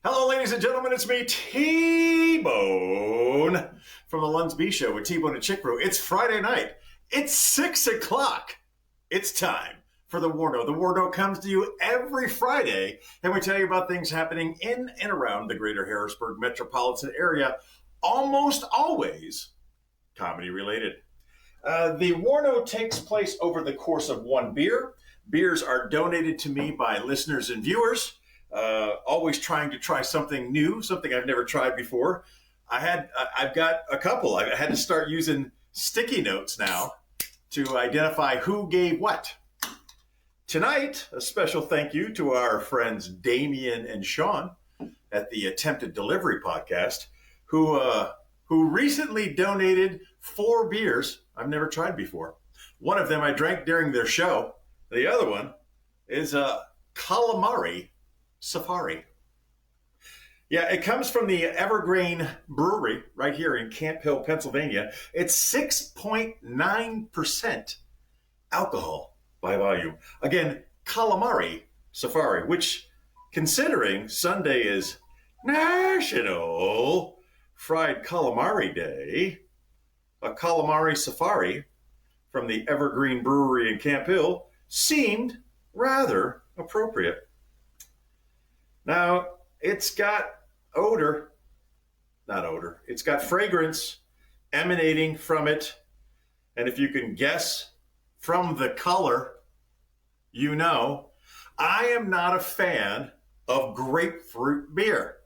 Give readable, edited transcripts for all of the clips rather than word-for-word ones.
Hello, ladies and gentlemen. It's me, T-Bone, from the Lunds B Show with T-Bone and Chick Brew. It's Friday night. It's 6 o'clock. It's time for the WARNO. The WARNO comes to you every Friday, and we tell you about things happening in and around the greater Harrisburg metropolitan area, almost always comedy-related. The WARNO takes place over the course of one beer. Beers are donated to me by listeners and viewers. Always trying to try something new, something I've never tried before. I've got a couple. I had to start using sticky notes now to identify who gave what. Tonight, a special thank you to our friends Damien and Sean at the Attempted Delivery podcast, who recently donated 4 beers I've never tried before. One of them I drank during their show. The other one is calamari Safari. Yeah, it comes from the Evergreen Brewery right here in Camp Hill, Pennsylvania. It's 6.9% alcohol by volume. Again, calamari Safari, which, considering Sunday is National Fried Calamari Day, a calamari Safari from the Evergreen Brewery in Camp Hill seemed rather appropriate. Now, it's got it's got fragrance emanating from it. And if you can guess from the color, you know, I am not a fan of grapefruit beer.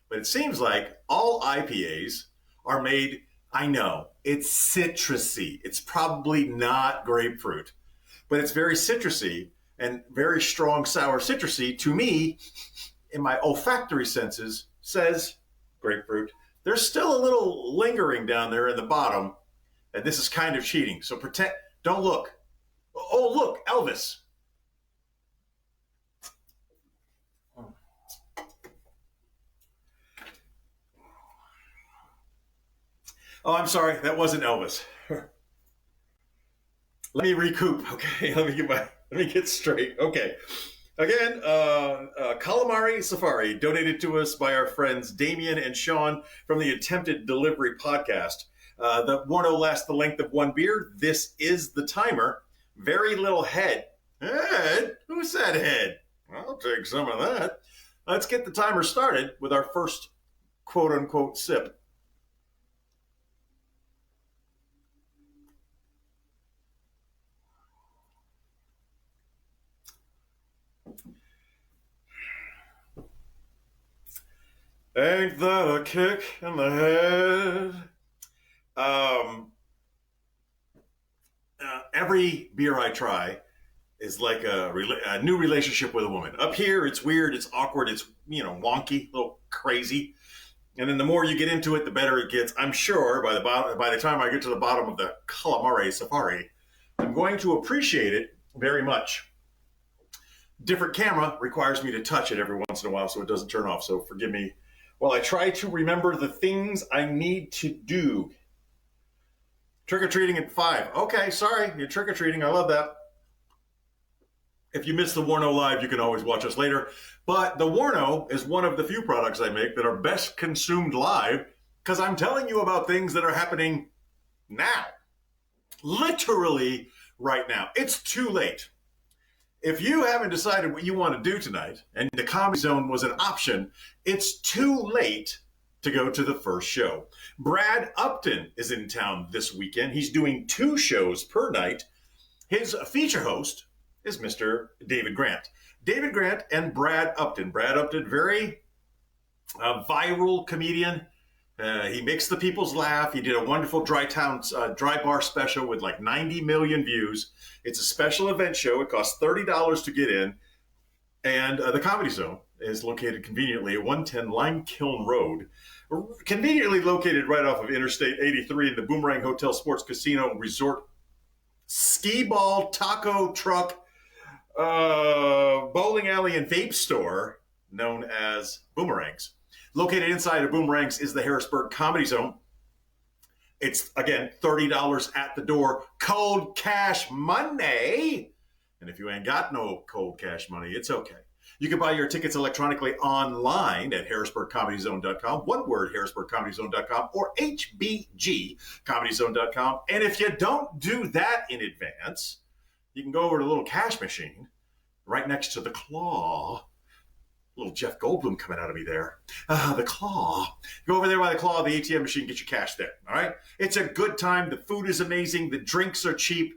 But it seems like all IPAs are made, I know, it's citrusy. It's probably not grapefruit, but it's very citrusy and very strong sour citrusy to me. In my olfactory senses, says grapefruit. There's still a little lingering down there in the bottom, and this is kind of cheating. So pretend, don't look. Oh, look, Elvis. Oh, I'm sorry, that wasn't Elvis. Let me recoup, okay? Let me get straight. Okay. Again, Calamari Safari, donated to us by our friends Damien and Sean from the Attempted Delivery podcast. The WARNO lasts the length of one beer. This is the timer. Very little head. Head? Who said head? I'll take some of that. Let's get the timer started with our first quote-unquote sip. Ain't that a kick in the head? Every beer I try is like a new relationship with a woman. Up here, it's weird, it's awkward, it's wonky, a little crazy. And then the more you get into it, the better it gets. I'm sure by the time I get to the bottom of the calamari Safari, I'm going to appreciate it very much. Different camera requires me to touch it every once in a while so it doesn't turn off. So forgive me while I try to remember the things I need to do. Trick-or-treating at 5. Okay, sorry, you're trick-or-treating. I love that. If you missed the WARNO live, you can always watch us later. But the WARNO is one of the few products I make that are best consumed live because I'm telling you about things that are happening now. Literally right now. It's too late. If you haven't decided what you want to do tonight, and the Comedy Zone was an option, it's too late to go to the first show. Brad Upton is in town this weekend. He's doing 2 shows per night. His feature host is Mr. David Grant. David Grant and Brad Upton. Brad Upton, very viral comedian. He makes the people's laugh. He did a wonderful dry bar special with like 90 million views. It's a special event show. It costs $30 to get in. And the Comedy Zone is located conveniently at 110 Lime Kiln Road, conveniently located right off of Interstate 83 in the Boomerang Hotel Sports Casino Resort Ski Ball Taco Truck Bowling Alley and Vape Store known as Boomerangs. Located inside of Boomerangs is the Harrisburg Comedy Zone. It's, again, $30 at the door. Cold cash money. And if you ain't got no cold cash money, it's okay. You can buy your tickets electronically online at harrisburgcomedyzone.com. One word, harrisburgcomedyzone.com, or hbgcomedyzone.com. And if you don't do that in advance, you can go over to the little cash machine right next to the claw. Little Jeff Goldblum coming out of me there. The claw. Go over there by the claw, the ATM machine, get your cash there. All right? It's a good time. The food is amazing. The drinks are cheap.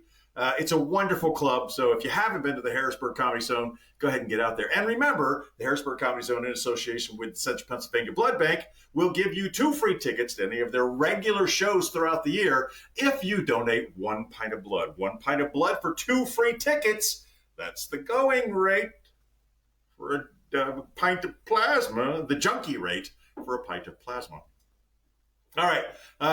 It's a wonderful club. So if you haven't been to the Harrisburg Comedy Zone, go ahead and get out there. And remember, the Harrisburg Comedy Zone, in association with the Central Pennsylvania Blood Bank, will give you 2 free tickets to any of their regular shows throughout the year if you donate 1 pint of blood. 1 pint of blood for 2 free tickets. That's the going rate for a pint of plasma, the junkie rate for a pint of plasma. All right,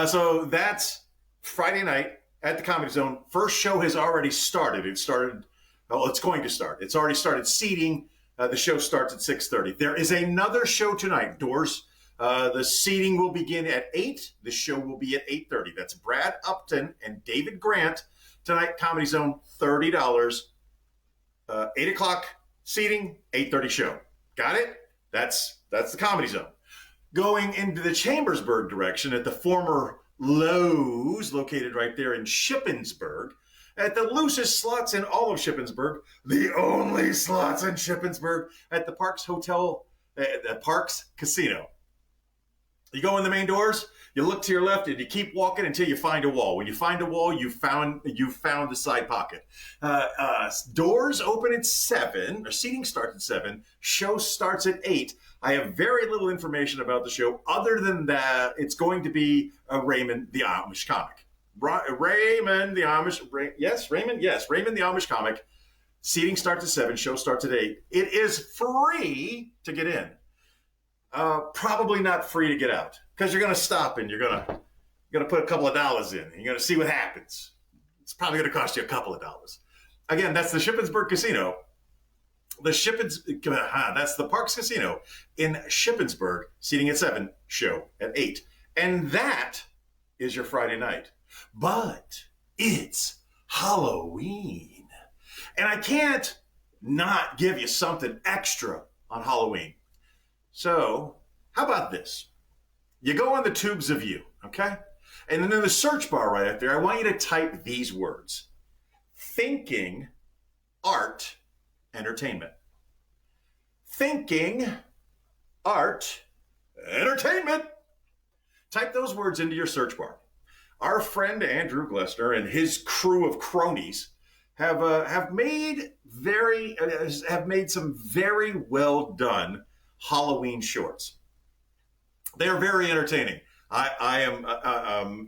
so that's Friday night at the Comedy Zone. First show has already started. It's going to start. It's already started seating. The show starts at 6:30. There is another show tonight. Doors. The seating will begin at 8. The show will be at 8:30. That's Brad Upton and David Grant tonight. Comedy Zone, $30. 8 o'clock seating, 8:30 show. Got it? That's the Comedy Zone. Going into the Chambersburg direction at the former Lowe's, located right there in Shippensburg, at the loosest slots in all of Shippensburg, the only slots in Shippensburg, at the Parks Hotel, the Parks Casino. You go in the main doors, you look to your left, and you keep walking until you find a wall. When you find a wall, you found the side pocket. Doors open at 7, or seating starts at 7. Show starts at 8. I have very little information about the show other than that it's going to be Raymond the Amish comic. Raymond the Amish comic. Seating starts at 7. Show starts at 8. It is free to get in. Probably not free to get out, because you're going to stop and you're going to put a couple of dollars in. You're going to see what happens. It's probably going to cost you a couple of dollars. Again, that's the Shippensburg Casino. That's the Parks Casino in Shippensburg, seating at 7, show at 8. And that is your Friday night. But it's Halloween. And I can't not give you something extra on Halloween. So, how about this? You go on the tubes of you, okay? And then in the search bar right up there, I want you to type these words: thinking, art, entertainment. Thinking, art, entertainment. Type those words into your search bar. Our friend Andrew Glessner and his crew of cronies have made some very well done Halloween shorts. They're very entertaining. I am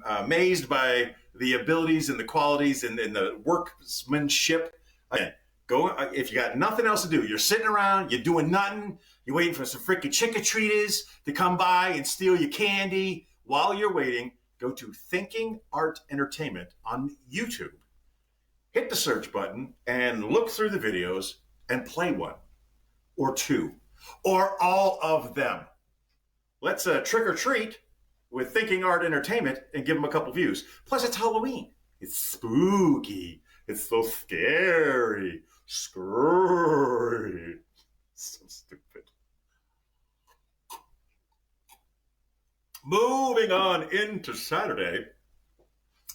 amazed by the abilities and the qualities and the workmanship. Again, if you got nothing else to do, you're sitting around, you're doing nothing, you're waiting for some freaking trick-or-treaters to come by and steal your candy. While you're waiting, go to Thinking Art Entertainment on YouTube. Hit the search button and look through the videos and play one or two or all of them. Let's trick or treat with Thinking Art Entertainment and give them a couple views. Plus, it's Halloween. It's spooky. It's so scary. Scary. So stupid. Moving on into Saturday,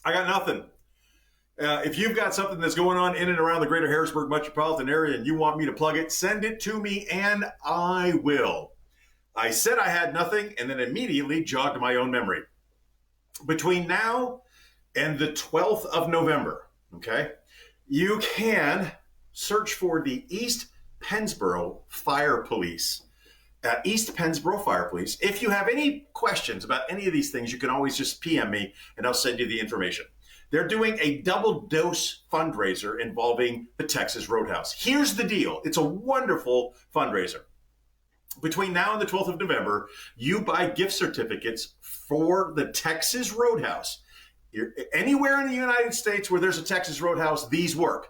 I got nothing. If you've got something that's going on in and around the greater Harrisburg metropolitan area and you want me to plug it, send it to me and I will. I said I had nothing and then immediately jogged my own memory. Between now and the 12th of November, okay, you can search for the East Pennsboro Fire Police. East Pennsboro Fire Police. If you have any questions about any of these things, you can always just PM me and I'll send you the information. They're doing a double dose fundraiser involving the Texas Roadhouse. Here's the deal. It's a wonderful fundraiser. Between now and the 12th of November, you buy gift certificates for the Texas Roadhouse. Anywhere in the United States where there's a Texas Roadhouse, these work.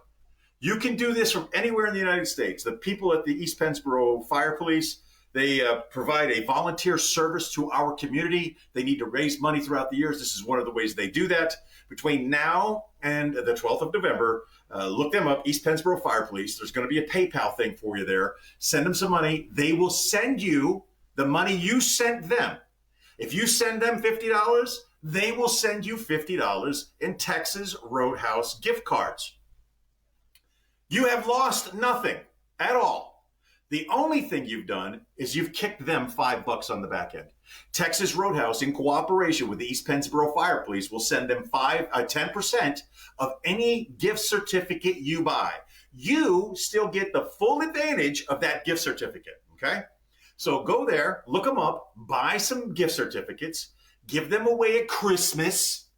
You can do this from anywhere in the United States. The people at the East Pennsboro Fire Police, They provide a volunteer service to our community. They need to raise money throughout the years. This is one of the ways they do that. Between now and the 12th of November, look them up, East Pennsboro Fire Police. There's going to be a PayPal thing for you there. Send them some money. They will send you the money you sent them. If you send them $50, they will send you $50 in Texas Roadhouse gift cards. You have lost nothing at all. The only thing you've done is you've kicked them $5 on the back end. Texas Roadhouse, in cooperation with the East Pennsboro Fire Police, will send them 10% of any gift certificate you buy. You still get the full advantage of that gift certificate, okay? So go there, look them up, buy some gift certificates, give them away at Christmas,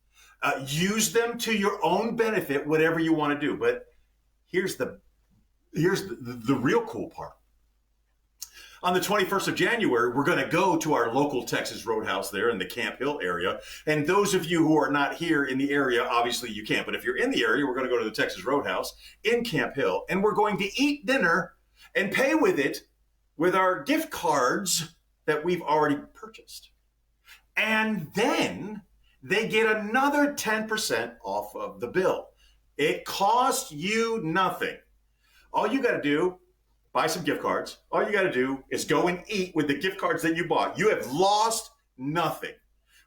use them to your own benefit, whatever you want to do. But here's the real cool part. On the 21st of January, we're going to go to our local Texas Roadhouse there in the Camp Hill area. And those of you who are not here in the area, obviously you can't. But if you're in the area, we're going to go to the Texas Roadhouse in Camp Hill. And we're going to eat dinner and pay with it with our gift cards that we've already purchased. And then they get another 10% off of the bill. It costs you nothing. All you got to do, buy some gift cards. All you got to do is go and eat with the gift cards that you bought. You have lost nothing.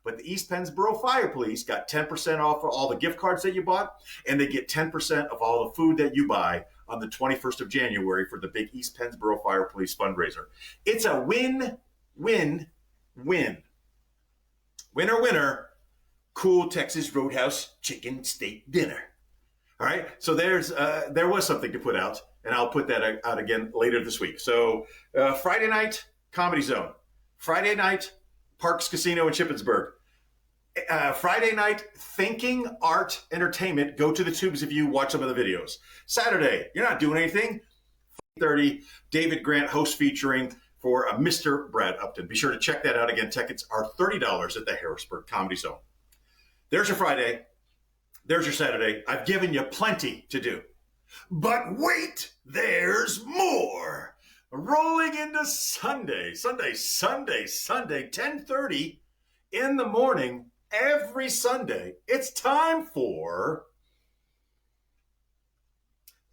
But the East Pennsboro Fire Police got 10% off of all the gift cards that you bought, and they get 10% of all the food that you buy on the 21st of January for the big East Pennsboro Fire Police fundraiser. It's a win, win, win. Winner, winner, cool Texas Roadhouse chicken steak dinner. All right, so there was something to put out, and I'll put that out again later this week. So Friday night, Comedy Zone. Friday night, Parks Casino in Shippensburg. Friday night, Thinking Art Entertainment. Go to the tubes if you watch some of the videos. Saturday, you're not doing anything. 30, David Grant host featuring for Mr. Brad Upton. Be sure to check that out again. Tickets are $30 at the Harrisburg Comedy Zone. There's your Friday. There's your Saturday. I've given you plenty to do. But wait, there's more. Rolling into Sunday, 10:30 in the morning, every Sunday. It's time for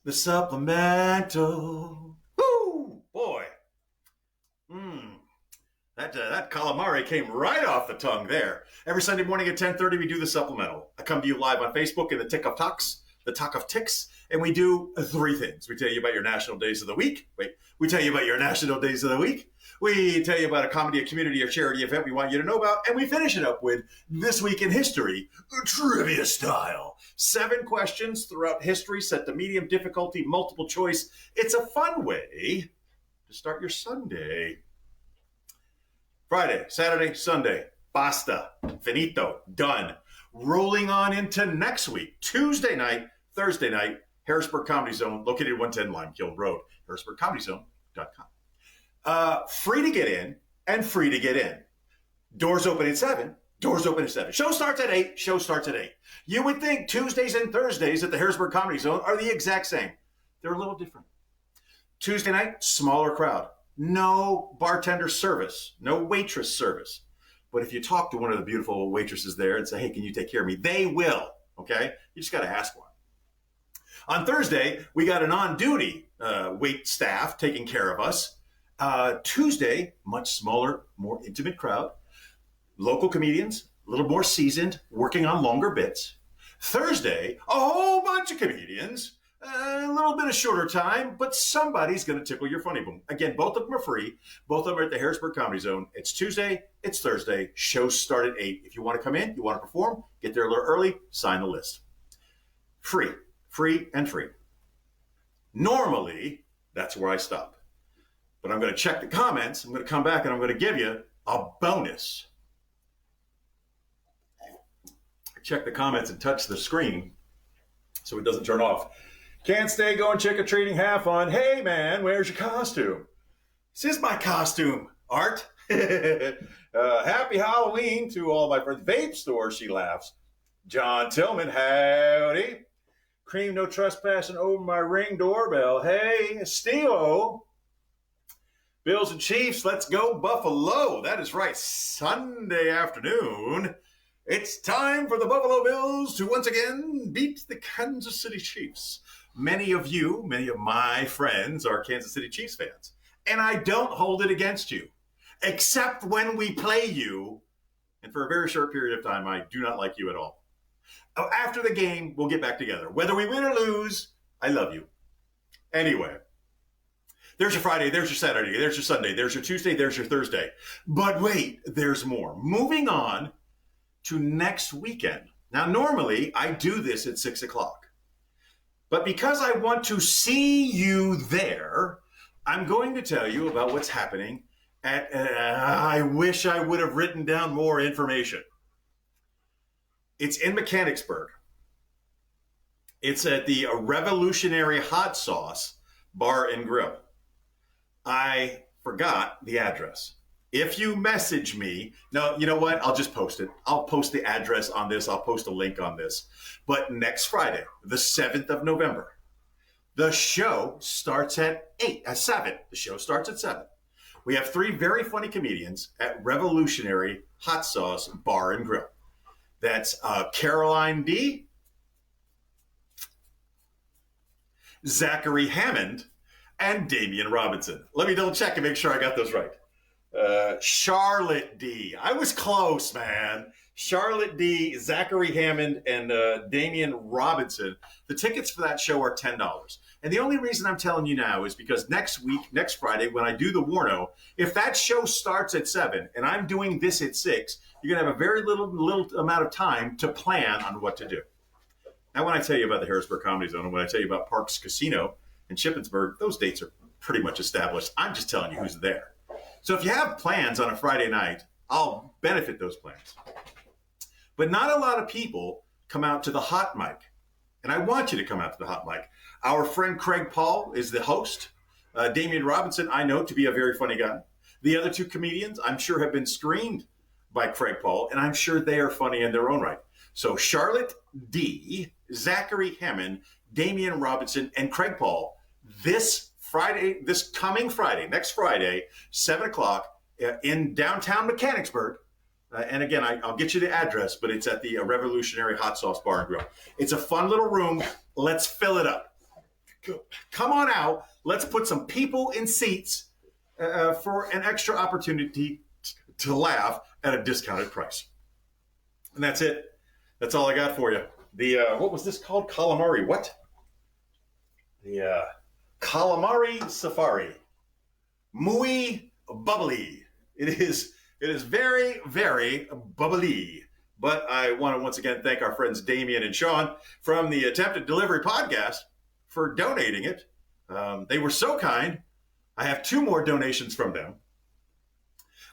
the supplemental. Woo, boy. That calamari came right off the tongue there. Every Sunday morning at 10:30, we do the supplemental. I come to you live on Facebook in the Tick of Talks, the Talk of Ticks, and we do three things. We tell you about your national days of the week. We tell you about your national days of the week. We tell you about a comedy, a community, or charity event we want you to know about, and we finish it up with This Week in History, trivia style. 7 questions throughout history, set to medium difficulty, multiple choice. It's a fun way to start your Sunday. Friday, Saturday, Sunday, basta, finito, done. Rolling on into next week, Tuesday night, Thursday night, Harrisburg Comedy Zone, located 110 Limekiln Road, harrisburgcomedysone.com. Free to get in and free to get in. Doors open at 7. Doors open at 7. Show starts at 8. Show starts at 8. You would think Tuesdays and Thursdays at the Harrisburg Comedy Zone are the exact same. They're a little different. Tuesday night, smaller crowd. No bartender service, no waitress service. But if you talk to one of the beautiful waitresses there and say, hey, can you take care of me? They will, okay? You just got to ask one. On Thursday, we got an on-duty wait staff taking care of us. Tuesday, much smaller, more intimate crowd. Local comedians, a little more seasoned, working on longer bits. Thursday, a whole bunch of comedians. A little bit of shorter time, but somebody's going to tickle your funny bone. Again, both of them are free. Both of them are at the Harrisburg Comedy Zone. It's Tuesday. It's Thursday. Shows start at 8. If you want to come in, you want to perform, get there a little early, sign the list. Free, and free. Normally, that's where I stop. But I'm going to check the comments. I'm going to come back and I'm going to give you a bonus. Check the comments and touch the screen so it doesn't turn off. Can't stay going trick-or-treating, have fun. Hey, man, where's your costume? This is my costume, Art. Happy Halloween to all my friends. Vape Store, she laughs. John Tillman, howdy. Cream, no trespassing over my Ring doorbell. Hey, Steve-O. Bills and Chiefs, let's go Buffalo. That is right, Sunday afternoon. It's time for the Buffalo Bills to once again beat the Kansas City Chiefs. Many of my friends are Kansas City Chiefs fans, and I don't hold it against you, except when we play you, and for a very short period of time, I do not like you at all. After the game, we'll get back together. Whether we win or lose, I love you. Anyway. There's your Friday, there's your Saturday, there's your Sunday, there's your Tuesday, there's your Thursday. But wait, there's more. Moving on to next weekend. Now, normally I do this at 6 o'clock. But because I want to see you there, I'm going to tell you about what's happening at, I wish I would have written down more information. It's in Mechanicsburg. It's at the Revolutionary Hot Sauce Bar and Grill. I forgot the address. If you message me, no, you know what? I'll just post it. I'll post the address on this. I'll post a link on this. But next Friday, the 7th of November, the show starts at 7. The show starts at 7. We have 3 very funny comedians at Revolutionary Hot Sauce Bar and Grill. That's Caroline D., Zachary Hammond, and Damian Robinson. Let me double check and make sure I got those right. Charlotte D. I was close, man. Charlotte D., Zachary Hammond, and Damian Robinson. The tickets for that show are $10. And the only reason I'm telling you now is because next Friday, when I do the WARNO, if that show starts at 7 and I'm doing this at 6, you're going to have a very little amount of time to plan on what to do. Now, when I tell you about the Harrisburg Comedy Zone and when I tell you about Parks Casino in Shippensburg, those dates are pretty much established. I'm just telling you who's there. So if you have plans on a Friday night, I'll benefit those plans. But not a lot of people come out to the hot mic. And I want you to come out to the hot mic. Our friend Craig Paul is the host. Damian Robinson, I know to be a very funny guy. The other 2 comedians, I'm sure, have been screened by Craig Paul, and I'm sure they are funny in their own right. So Charlotte D., Zachary Hammond, Damian Robinson, and Craig Paul, this coming Friday, next Friday, 7 o'clock in downtown Mechanicsburg. And again, I'll get you the address, but it's at the Revolutionary Hot Sauce Bar and Grill. It's a fun little room. Let's fill it up. Come on out. Let's put some people in seats for an extra opportunity to laugh at a discounted price. And that's it. That's all I got for you. What was this called? Calamari. What? The Calamari Safari. Muy bubbly. It is very, very bubbly. But I want to once again thank our friends Damian and Sean from the Attempted Delivery Podcast for donating it. They were so kind. I have 2 more donations from them.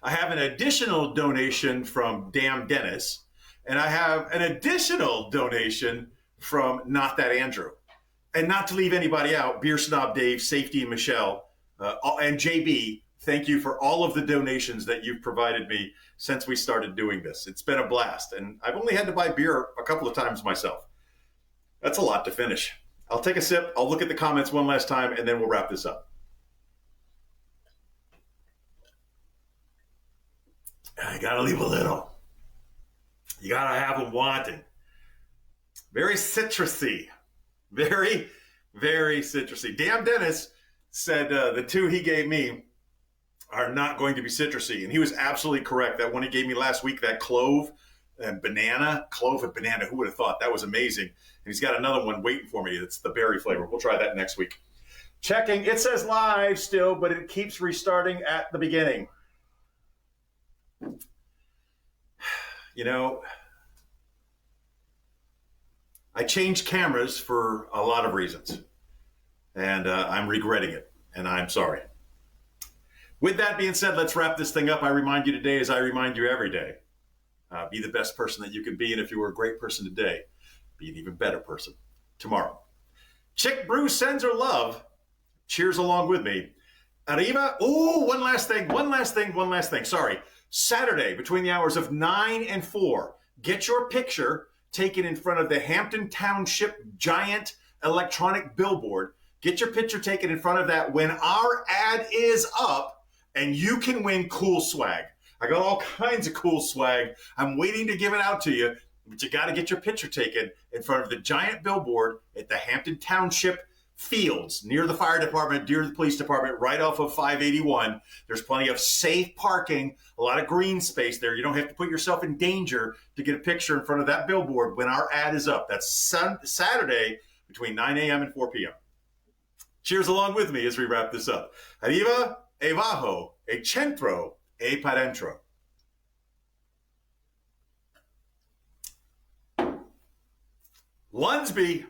I have an additional donation from Damn Dennis. And I have an additional donation from Not That Andrew. And not to leave anybody out, Beer Snob Dave, Safety Michelle, and JB, thank you for all of the donations that you've provided me since we started doing this. It's been a blast. And I've only had to buy beer a couple of times myself. That's a lot to finish. I'll take a sip. I'll look at the comments one last time, and then we'll wrap this up. I got to leave a little. You got to have them wanting. Very citrusy. Very, very citrusy. Damn Dennis said the 2 he gave me are not going to be citrusy. And he was absolutely correct. That one he gave me last week, that clove and banana, who would have thought? That was amazing. And he's got another one waiting for me. It's the berry flavor. We'll try that next week. Checking. It says live still, but it keeps restarting at the beginning. You know, I changed cameras for a lot of reasons, and I'm regretting it, and I'm sorry. With that being said, let's wrap this thing up. I remind you today, as I remind you every day, be the best person that you can be, and if you were a great person today, be an even better person tomorrow. Chick Brew sends her love. Cheers along with me. Arriba. Oh, one last thing. Sorry. Saturday, between the hours of 9 and 4, get your picture taken in front of the Hampton Township giant electronic billboard. Get your picture taken in front of that when our ad is up and you can win cool swag. I got all kinds of cool swag. I'm waiting to give it out to you, but you got to get your picture taken in front of the giant billboard at the Hampton Township Fields, near the fire department, near the police department, right off of 581. There's plenty of safe parking, a lot of green space there. You don't have to put yourself in danger to get a picture in front of that billboard when our ad is up. That's Saturday between 9 a.m. and 4 p.m. Cheers along with me as we wrap this up. Arriva, e bajo, e centro, e pa dentro. Lunsby.